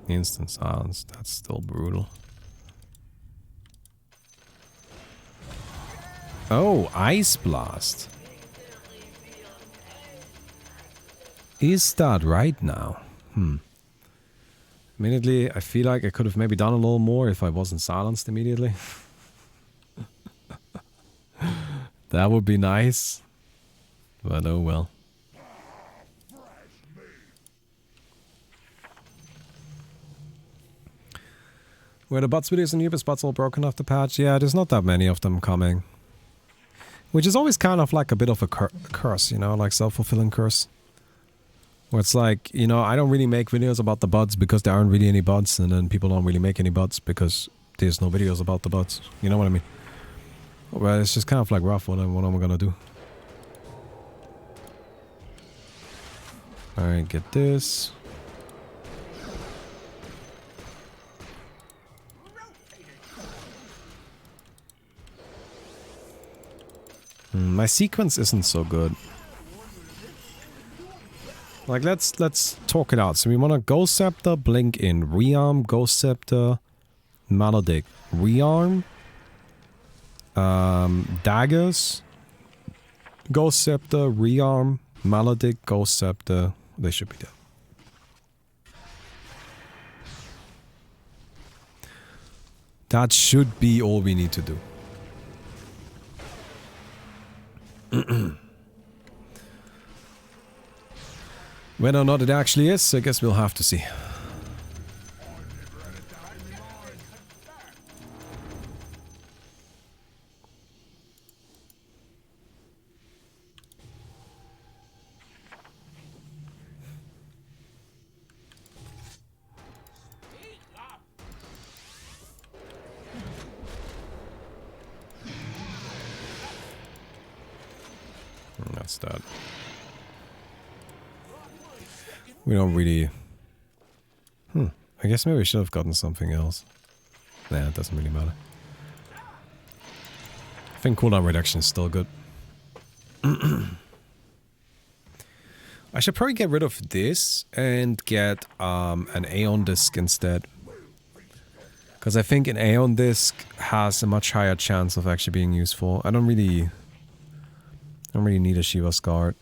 Instant silence, that's still brutal. Oh, Ice Blast. Is that right now? Immediately, I feel like I could have maybe done a little more if I wasn't silenced immediately. That would be nice. But oh well. Were the bots videos and Ubis bots all broken off the patch? Yeah, there's not that many of them coming. Which is always kind of like a bit of a curse, you know, like self-fulfilling curse. Where it's like, you know, I don't really make videos about the bots because there aren't really any bots, and then people don't really make any bots because there's no videos about the bots. You know what I mean? Well, it's just kind of like rough. What am I gonna do? Alright, get this. My sequence isn't so good. Like, let's talk it out. So we want to Ghost Scepter, Blink in, Rearm, Ghost Scepter, Maledict, Rearm, Daggers, Ghost Scepter, Rearm, Maledict, Ghost Scepter. They should be dead. That should be all we need to do. Whether or not it actually is, I guess we'll have to see. What's that? We don't really... I guess maybe we should have gotten something else. Nah, it doesn't really matter. I think cooldown reduction is still good. I should probably get rid of this and get an Aeon disc instead. Because I think an Aeon disc has a much higher chance of actually being useful. I don't really need a Shiva's Guard.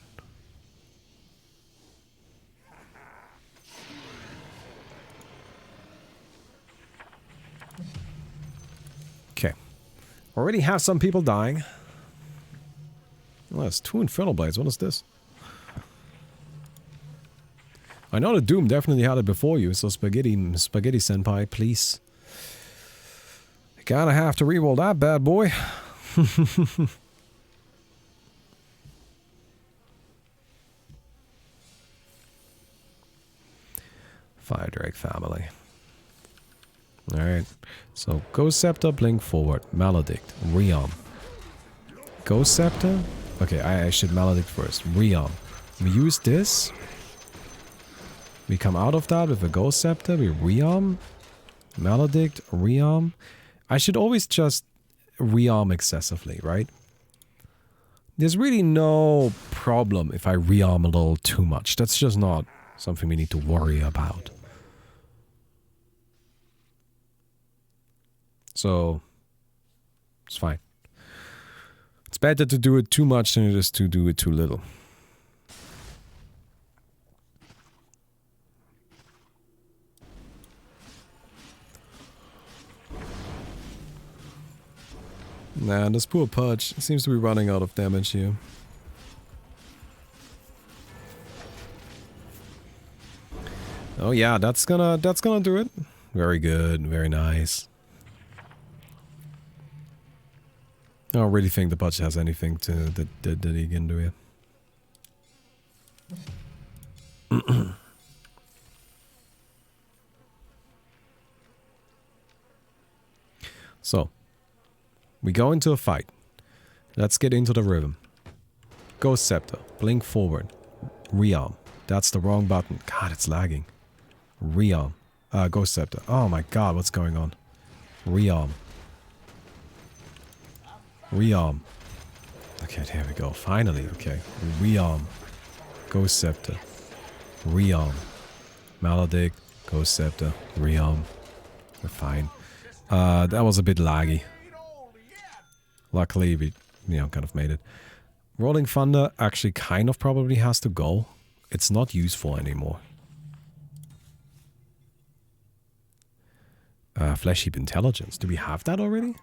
Okay. Already have some people dying. Oh, that's 2 Infernal Blades. What is this? I know the Doom definitely had it before you, so Spaghetti Senpai, please. You gotta have to reroll that bad boy. Fire Drake family. Alright. So, Ghost Scepter, blink forward. Maledict. Realm. Ghost Scepter? Okay, I should Maledict first. Realm. We use this. We come out of that with a Ghost Scepter. We Realm. Maledict. Realm. I should always just Realm excessively, right? There's really no problem if I Realm a little too much. That's just not something we need to worry about. So, it's fine. It's better to do it too much than it is to do it too little. Nah, this poor Pudge seems to be running out of damage here. Oh yeah, that's gonna do it. Very good, very nice. I don't really think the Pudge has anything that he can do here. So, we go into a fight. Let's get into the rhythm. Ghost Scepter, blink forward. Realm. That's the wrong button. God, it's lagging. Realm. Ghost Scepter. Oh my god, what's going on? Realm. Realm. Okay, there we go. Finally, okay. Realm. Ghost Scepter. Realm. Maledict. Ghost Scepter. Realm. We're fine. That was a bit laggy. Luckily, we, kind of made it. Rolling Thunder actually kind of probably has to go. It's not useful anymore. Flesh Heap Intelligence. Do we have that already?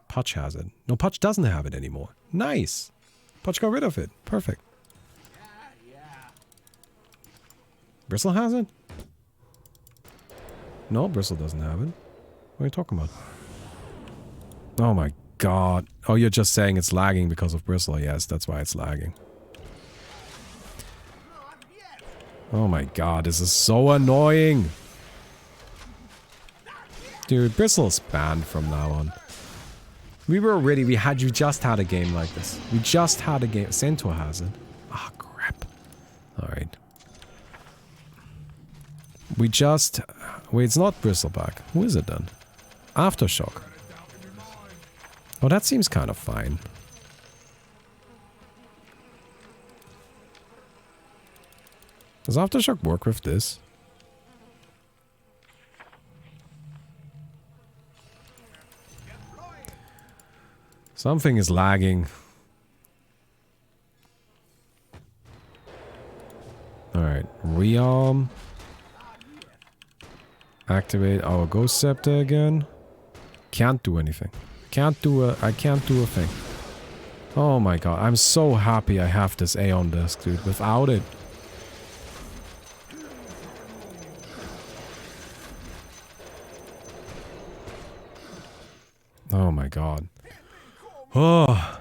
Pudge has it. No, Pudge doesn't have it anymore. Nice. Pudge got rid of it. Perfect. Bristle has it? No, Bristle doesn't have it. What are you talking about? Oh my god. Oh, you're just saying it's lagging because of Bristle. Yes, that's why it's lagging. Oh my god, this is so annoying. Dude, Bristle's banned from now on. We just had a game like this. We just had a game. Centaur has it. Ah, oh, crap. Alright. Wait, it's not Bristleback. Who is it then? Aftershock. Oh, that seems kind of fine. Does Aftershock work with this? Something is lagging. Alright, Realm. Activate our Ghost Scepter again. Can't do anything. I can't do a thing. Oh my god, I'm so happy I have this Aeon disc, dude. Without it. Oh my god. Oh.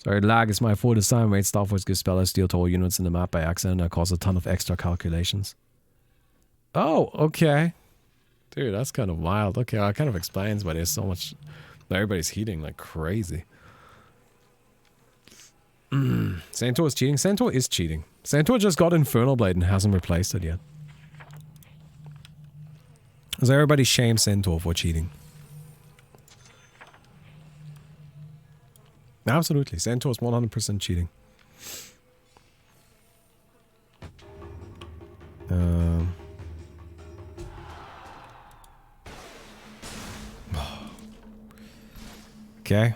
Sorry, lag is my fault this time. Wait, Star Force gives spellers steal to all units in the map by accident and cause a ton of extra calculations. Oh, okay. Dude, that's kind of wild. Okay, that kind of explains why there's so much... Everybody's heating like crazy. Santor is cheating? Santor is cheating. Santor just got Infernal Blade and hasn't replaced it yet. So everybody shames Santor for cheating. Absolutely, Santor is 100% cheating. Okay.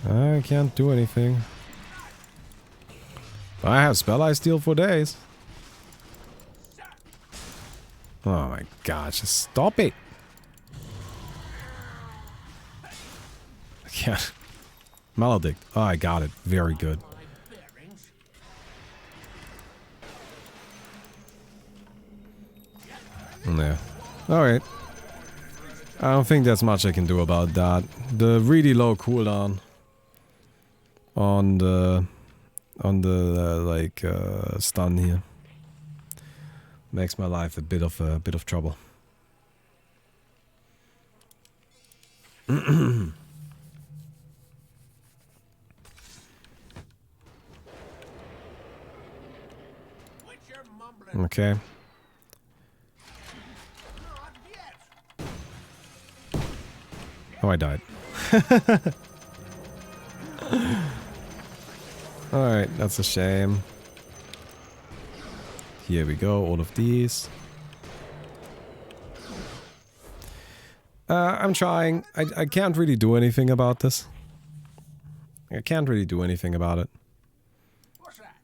I can't do anything. I have Spell Eye Steal for days. Oh my gosh, just stop it. I can't. Maledict. Oh, I got it. Very good. Yeah. Alright. I don't think there's much I can do about that. The really low cooldown on the stun here makes my life a bit of trouble. Okay. Oh, I died. Alright, that's a shame. Here we go, all of these. I'm trying. I can't really do anything about this. I can't really do anything about it.
What's that?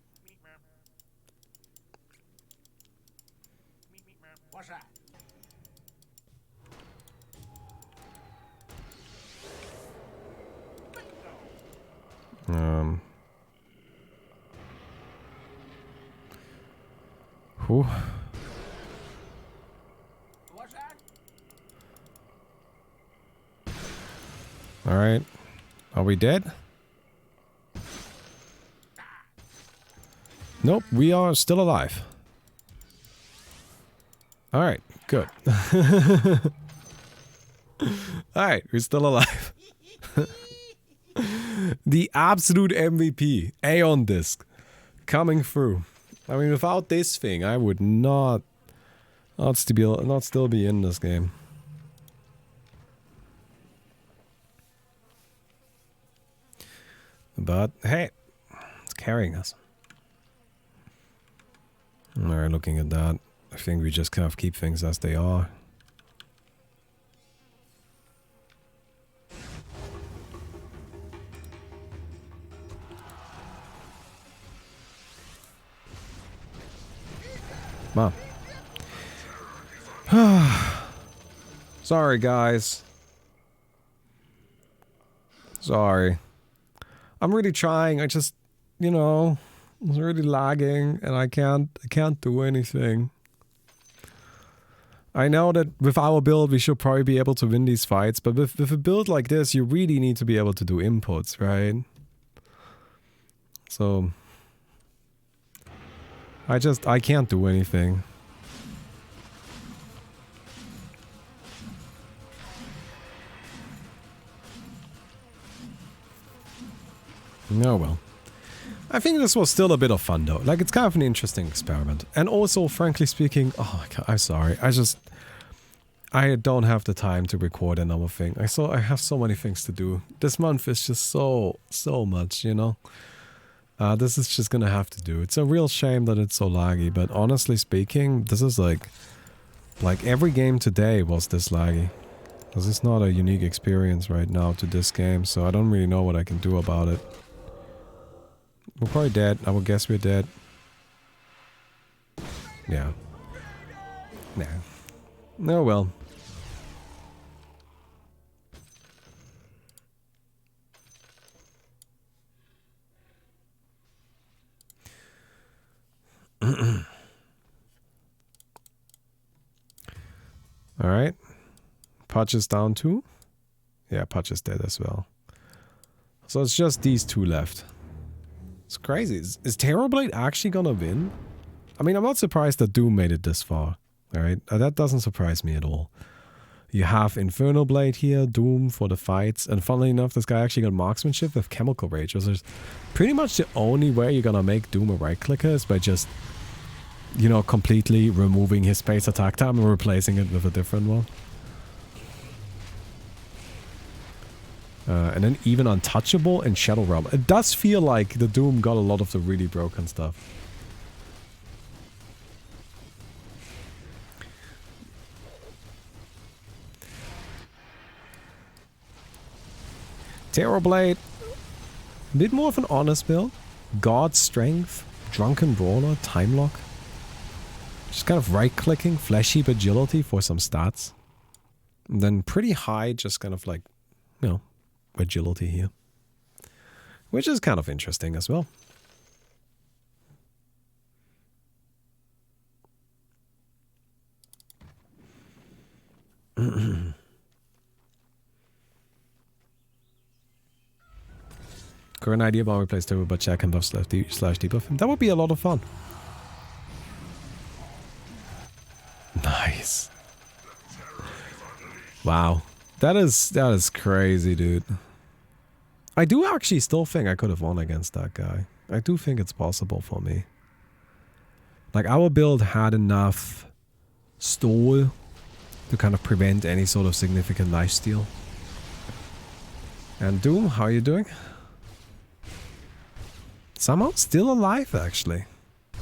What's that?
Whew.
What's that?
Alright. Are we dead? Nope, we are still alive. Alright, good. Alright, we're still alive. The absolute MVP, Aeon Disc, coming through. I mean, without this thing, I would not still be in this game. But hey, it's carrying us. Alright, looking at that, I think we just kind of keep things as they are. Mom. Sorry, guys. Sorry. I'm really trying. I just, you know, it's really lagging and I can't do anything. I know that with our build we should probably be able to win these fights, but with a build like this you really need to be able to do inputs, right? So I can't do anything. Oh well. I think this was still a bit of fun though. Like, it's kind of an interesting experiment. And also, frankly speaking, oh my god, I'm sorry. I don't have the time to record another thing. I have so many things to do. This month is just so much, you know? This is just gonna have to do. It's a real shame that it's so laggy, but honestly speaking, this is like every game today was this laggy. This is not a unique experience right now to this game, so I don't really know what I can do about it. We're probably dead. I would guess we're dead. Yeah. Nah. Oh well. Alright. Pudge is down too? Yeah, Pudge is dead as well. So it's just these two left. It's crazy. Is Terrorblade actually gonna win? I mean, I'm not surprised that Doom made it this far. Alright? That doesn't surprise me at all. You have Infernal Blade here, Doom for the fights, and funnily enough, this guy actually got marksmanship with Chemical Rage, which is pretty much the only way you're gonna make Doom a right-clicker is by just, you know, completely removing his base attack time and replacing it with a different one. And then even Untouchable and Shadow Realm. It does feel like the Doom got a lot of the really broken stuff. Terrorblade, a bit more of an honest build. God Strength, Drunken Brawler, Time Lock. Just kind of right-clicking, Flesh Heap Agility for some stats. And then pretty high, just kind of like, you know, agility here. Which is kind of interesting as well. Current idea about replace Turbo but check and buff slash debuff him. That would be a lot of fun. Nice. Wow. That is crazy, dude. I do actually still think I could have won against that guy. I do think it's possible for me. Like, our build had enough stall to kind of prevent any sort of significant lifesteal. And Doom, how are you doing? Somehow still alive, actually.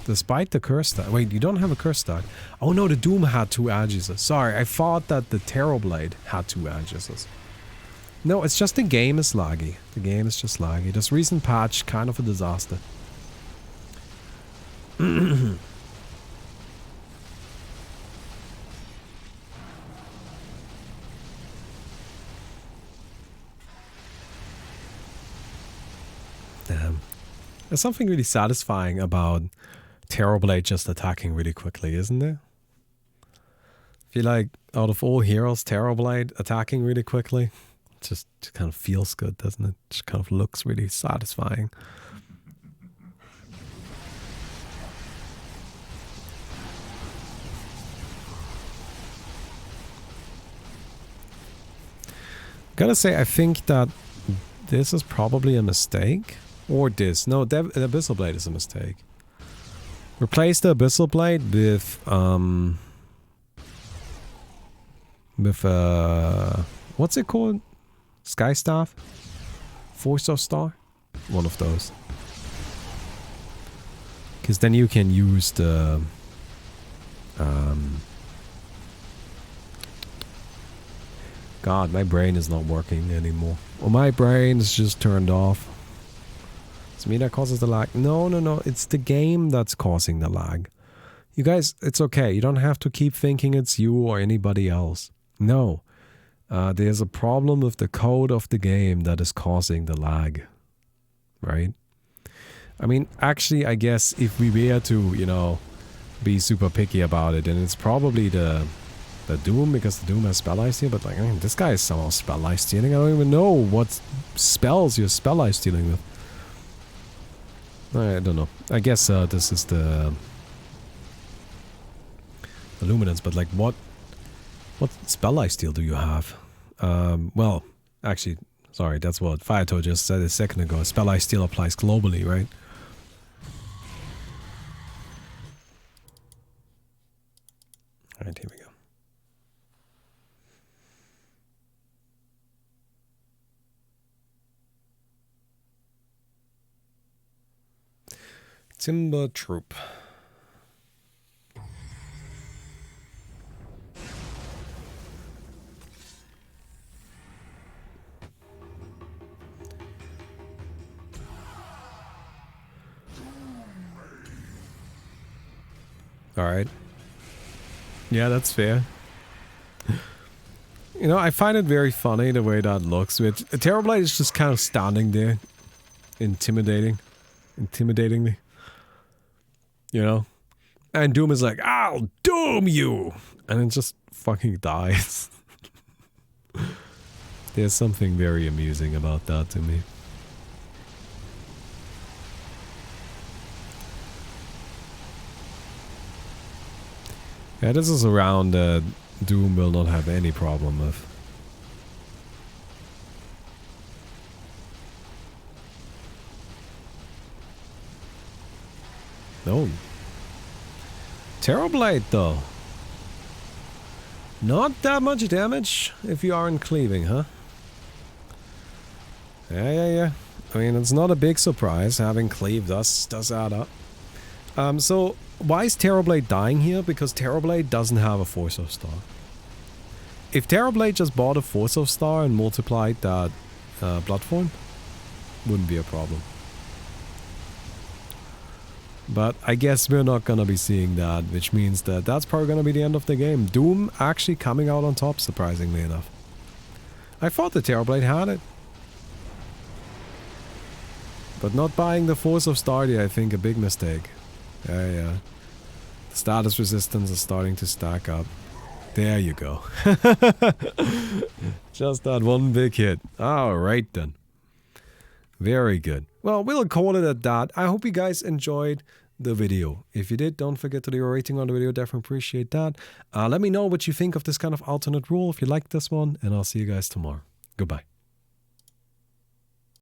Despite the curse start. Wait, you don't have a curse start. Oh no, the Doom had 2 Aegises. Sorry, I thought that the Terrorblade had 2 Aegises. No, it's just the game is laggy. The game is just laggy. This recent patch, kind of a disaster. Damn. There's something really satisfying about Terrorblade just attacking really quickly, isn't there? I feel like out of all heroes, Terrorblade attacking really quickly just kind of feels good, doesn't it? Just kind of looks really satisfying. Gotta say, I think that this is probably a mistake. Or this. No, the Abyssal Blade is a mistake. Replace the Abyssal Blade with what's it called? Sky Staff? 4-star star? One of those. Because then you can use the God, my brain is not working anymore. Well, my brain is just turned off. It's me that causes the lag. No, no, no. It's the game that's causing the lag. You guys, it's okay. You don't have to keep thinking it's you or anybody else. No. There's a problem with the code of the game that is causing the lag. Right? I mean, actually, I guess if we were to, you know, be super picky about it, then it's probably the Doom, because the Doom has spell life steal, but like, I mean, this guy is somehow spell life stealing. I don't even know what spells you're spell life stealing with. I don't know. I guess this is the Luminance, but like what spell lifesteal do you have? Well, actually, sorry, that's what Firetoad just said a second ago. Spell lifesteal applies globally, right? Alright, here we go. Timber Troop. Alright. Yeah, that's fair. You know, I find it very funny the way that looks. Terrorblade is just kind of standing there. Intimidatingly. You know? And Doom is like, I'll doom you! And it just fucking dies. There's something very amusing about that to me. Yeah, this is a round that Doom will not have any problem with. No. Blight though. Not that much damage if you aren't cleaving, huh? Yeah. I mean, it's not a big surprise. Having cleave does add up. So, why is Blade dying here? Because Blade doesn't have a Force of Star. If Blade just bought a Force of Star and multiplied that blood form, wouldn't be a problem. But I guess we're not gonna be seeing that, which means that that's probably gonna be the end of the game. Doom actually coming out on top, surprisingly enough. I thought the Blade had it. But not buying the Force of Stardy, I think, a big mistake. Yeah. The status resistance is starting to stack up. There you go. Just that one big hit. Alright then. Very good. Well, we'll call it at that. I hope you guys enjoyed the video. If you did, don't forget to leave a rating on the video. Definitely appreciate that. Let me know what you think of this kind of alternate rule if you like this one. And I'll see you guys tomorrow. Goodbye.